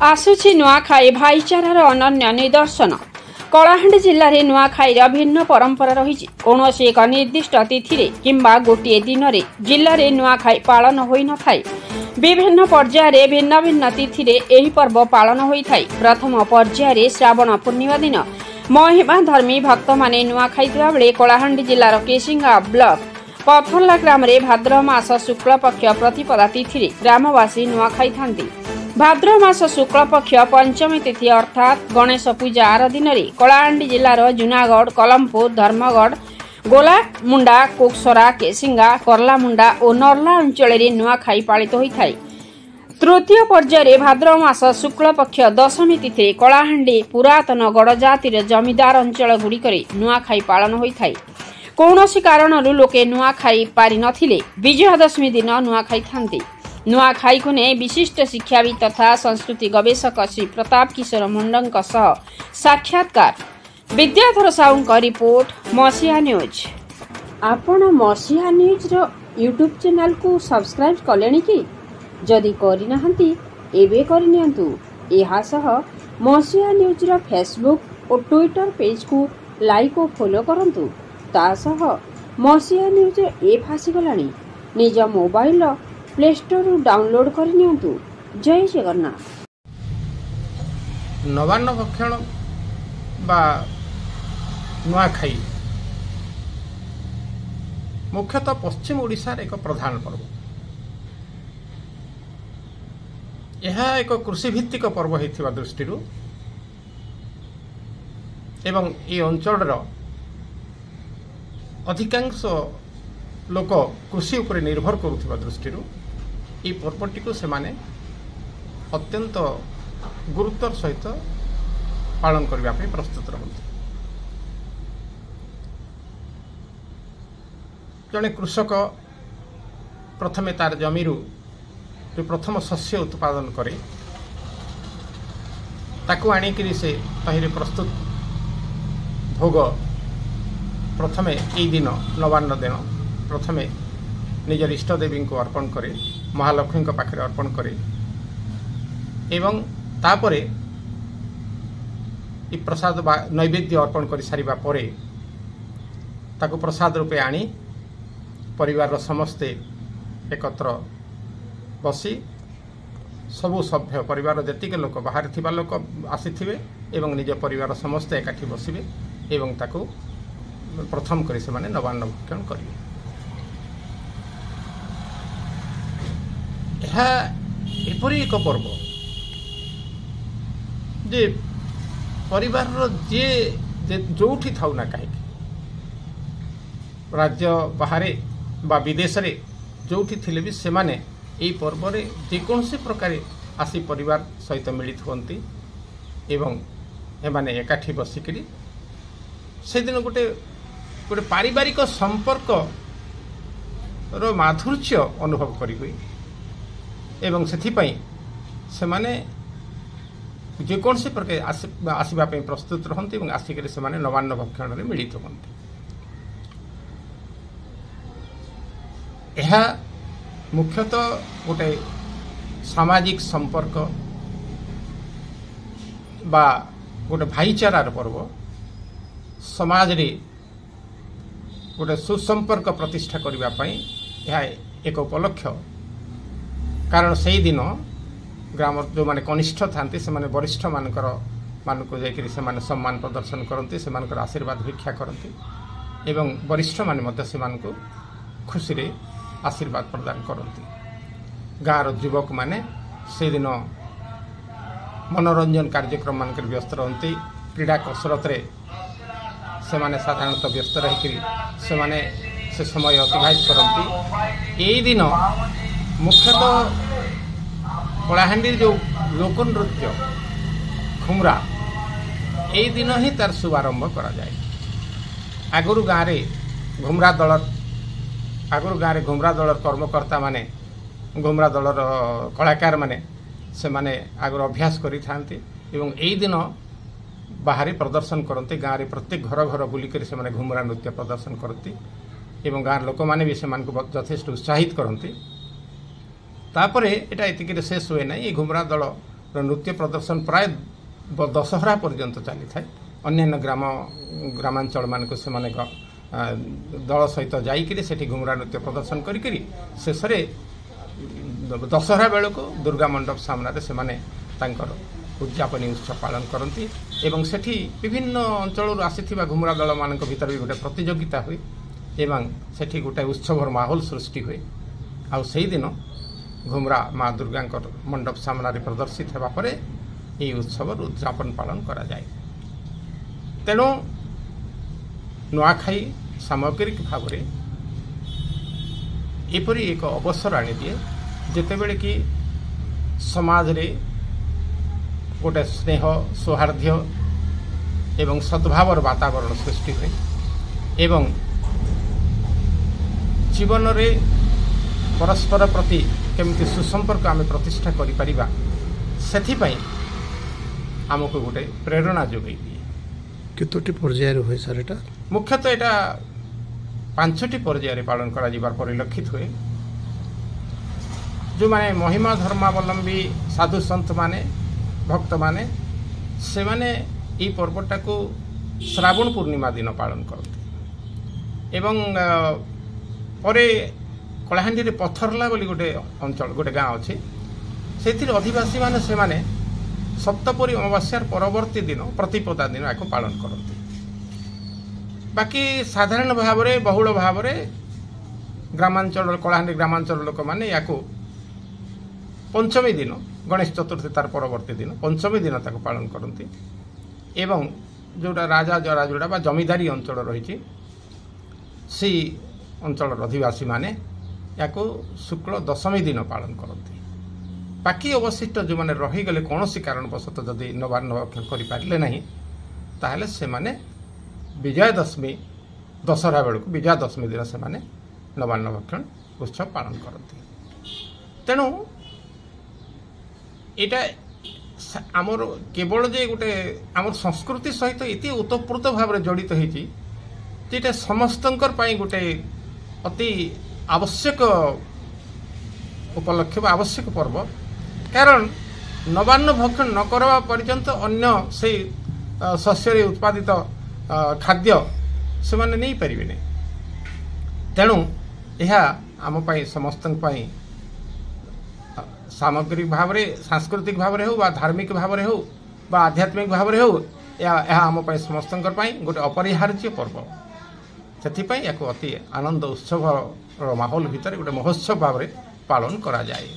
आसुछि नुआखाई भाईचारार अनन्य निदर्शन। कलाहांडी जिले में नुआखाईर भिन्न परंपरा रही। कौन एक निर्दिष्ट तिथि किंबा गोटे दिन में जिले में नुआखाई पालन होई न थाई। विभिन्न पर्यायर भिन्न भिन्न तिथि यह पर्व पालन होता है। प्रथम पर्यायर श्रावण पूर्णिमा दिन महिमा धर्मी भक्त माने नुआखाईथिबा बेले कलाहांडी जिलार केसिंगा ब्लॉक पथरला ग्राम में भाद्रव मास शुक्ल पक्ष प्रतिपदा तिथि ग्रामवासी नुआखाई थांती। भाद्रव मास शुक्ल पक्ष पंचमी तिथि अर्थात गणेश पूजा आर दिन में कलाहांडी जिलार जूनागढ़, कलमपुर, धर्मगढ़, गोलामुंडा, कोकसरा, केसिंगा, करलामुंडा और नर्ला अंचल नुआखाई पालित होता है। तृतीय पर्यायर भाद्रव मास शुक्ल पक्ष दशमी तिथि कलाहांडी पुरातन गड़ जातिर जमीदार अंचल गुड़िक नुआखाई पालन होता है। कौनसी कारणरू लोके नुआखाई पारि नथिले विजयादशमी दिन नुआखाई थांती। नुआखाई को नहीं विशिष्ट शिक्षाविद तथा संस्कृति गवेषक श्री प्रताप किशोर मुंडा सह साक्षात्कार। विद्याधर साहू रिपोर्ट मसीहा न्यूज। आपण मसीहा न्यूज रो यूट्यूब चैनल को सब्सक्राइब कलेनी कि जदि करिनाहंती एबे करिनियंतु। एहा सह मसीहा न्यूज रो फेसबुक और ट्विटर पेज को लाइक और फॉलो करंतु। ता सह मसीहा न्यूज ऐप आसीगलानी। निज मोबाइल प्ले स्टोर डाउनलोड करनियंतु। जय जगन्नाथ। नवान्न भक्षण बा नुआखाई मुख्यतः पश्चिम ओडिशार एक प्रधान पर्व। यह एक कृषिभित्तिक पर्व होइथिबा दृष्टिरू एवं ये अंचल अधिकांश लोक कृषि उपर निर्भर करुवा दृष्टि ये पर्वटी को सेमाने अत्यंत गुरुत्वर सहित पालन करने प्रस्तुत रहते। जड़े कृषक प्रथमे तार जमीरू जो प्रथम शस्य उत्पादन करे ताकू आनिकी से तहिरे प्रस्तुत भोग प्रथमे यही दिन नवान्न दिन प्रथमे निजर इष्टदेवी को अर्पण करे, महालक्ष्मी पाखे अर्पण करे एवं तापरे ये प्रसाद नैवेद्य अर्पण कर सारिबा परे ताको प्रसाद रूपे आनी परिवार समस्ते एकत्र बसी सबु सभ्य परिवार जेतिके लोक बाहर थिबा लोक आसीथिबे एवं निज परिवार समस्ते एकाठी बसिबे एवं ताको प्रथम करी से माने नवान्न भक्षण करिवे। एपरी एक पर्व जे परिवार जे जोठी थाउ ना कहीं राज्य बाहर बा विदेश रे जोठी थिले भी से माने एई पर्व रे जेकोसी प्रकार आसी परिवार सहित मिलित होती एवं एमाने एकाठी बसिकरी से दिन गोटे गोटे पारिवारिक संपर्क रो माधुर्य अनुभव करी हुई एवं से माने जेकोसी प्रकार आसवा प्रस्तुत रहते और आसिक से नवान्न भक्षण में मिलित होती। यह मुख्यतः गोटे सामाजिक संपर्क बा गोटे भाईचारार पर्व समाज रे गोटे सुसंपर्क प्रतिष्ठा करने यह एक उपलक्ष्य। कारण से दिन ग्राम जो माने कनिष्ठ थांती से माने वरिष्ठ मानकर मानको जाकरी से माने सम्मान प्रदर्शन करती से मानकर आशीर्वाद भिक्षा करती एवं वरिष्ठ माने मध्य से मानको खुशी रे आशीर्वाद प्रदान करती। गाँव युवक माने से दिन मनोरंजन कार्यक्रम मानकर व्यस्त रहती। क्रीड़ा कसरत रे से माने साधारणतः व्यस्त रही से माने से समय अतिबाहित करती। यही दिन मुख्यतः कलाहांडी जो लोक नृत्य घुमरा यही दिन ही तार शुभारंभ करा जाए। आगुरु गाँव में घुमरा दलर कर्मकर्ता माने घुमरा दलर कलाकार माने से माने आगुरु अभ्यास करी थांती एवं यही दिन बाहर प्रदर्शन करते। गाँव में प्रत्येक घर घर बुलिक से माने घुमरा नृत्य प्रदर्शन करती एवं गाँव लोक मैंने भी से यथेष्ट उत्साहित करती। तापरे एटा एतिक शेष हुए ना। ये घुमरा दल नृत्य प्रदर्शन प्राय दशहरा पर्यंत चली थाए अन्य ग्रामांचल मान को दल सहित जाकि घुमरा नृत्य प्रदर्शन करी शेष दशहरा बेल को दुर्गा मंडप सामने से उद्यापनी उत्सव पालन करती एवं सेठी विभिन्न अंचल आसीथिबा घुमरा दल मान भीतर भी गोटे प्रतियोगिता हुए एवं सेठी गोटे उत्सवर माहौल सृष्टि हुए आउ से दिन घुमरा माँ दुर्गा मंडप सामने प्रदर्शित होगा पर यह उत्सव उद्यापन पालन करा जाए। तेणु नुआखाई सामग्रिक भाव में एपरी एक अवसर आनी दिए जितेबले कि समाज रे गोटे स्नेह सौहार्द्य एवं सद्भावर वातावरण सृष्टि हुए एवं जीवन रे परस्पर प्रति केमिति सुसंपर्क आम प्रतिष्ठा करिपरिबा सेथिपई आमको गोटे प्रेरणा जोगई दिए। केतोटी पर्याय हुए सर एटा मुख्यतः एटा 5टी पर्याय पालन करा जिबार परिलक्षित हुए। जो माने महिमा धर्मावलंबी साधु संत माने भक्त माने से माने ई पर्वटा को श्रावण पूर्णिमा दिन पालन करते एवं परे कलाहांडी रे पथरला बोली गोटे अंचल गोटे गाँव अच्छे से अधिवासी माने से माने सप्तपुरी अमावास्यार परवर्ती दिन प्रतिपदा दिन या पालन करते। बाकी साधारण भाव में बहुल भाव में ग्रामांचल कलाहांडी ग्रामांचल लोक मैंने या पंचमी दिन गणेश चतुर्थी तार परवर्ती दिन पंचमी दिन ताको पालन करती एवं जोटा राजा जराजुड़ा बा जमीदारी अंचल रही सी अंचल अधिवासी माने या शुक्ल दशमी दिन पालन करती। बाकी अवशिष्ट जो मैंने रहीगले कौन कारणवशत जदि नवान्न भक्षण करें ना ताहले से माने विजय दशमी दशहरा बेलू विजय दशमी दिन से माने नवान्न भक्षण उत्सव पालन करती। तेणु यहाँ आमर केवल जे गोटे आम संस्कृति सहित इति ओतप्रोत भाव जड़ित होता समस्तंकर पाई गोटे अति आवश्यक उपलक्ष्य आवश्यक पर्व कारण नवान्न भक्षण न करवा पर्यंत अन्य से शस्य उत्पादित खाद्य से माने नहीं पारिबे। तेणु यह आम पाई समस्त सामग्रिक भाव में सांस्कृतिक भाव में हो बा धार्मिक भाव में हो बा आध्यात्मिक भाव में हो यह आम पाई समस्त गोटे अपरिहार्य पर्व से या अति आनंद उत्सव माहौल भितर गोटे महोत्सव भाव में पालन करा जाए।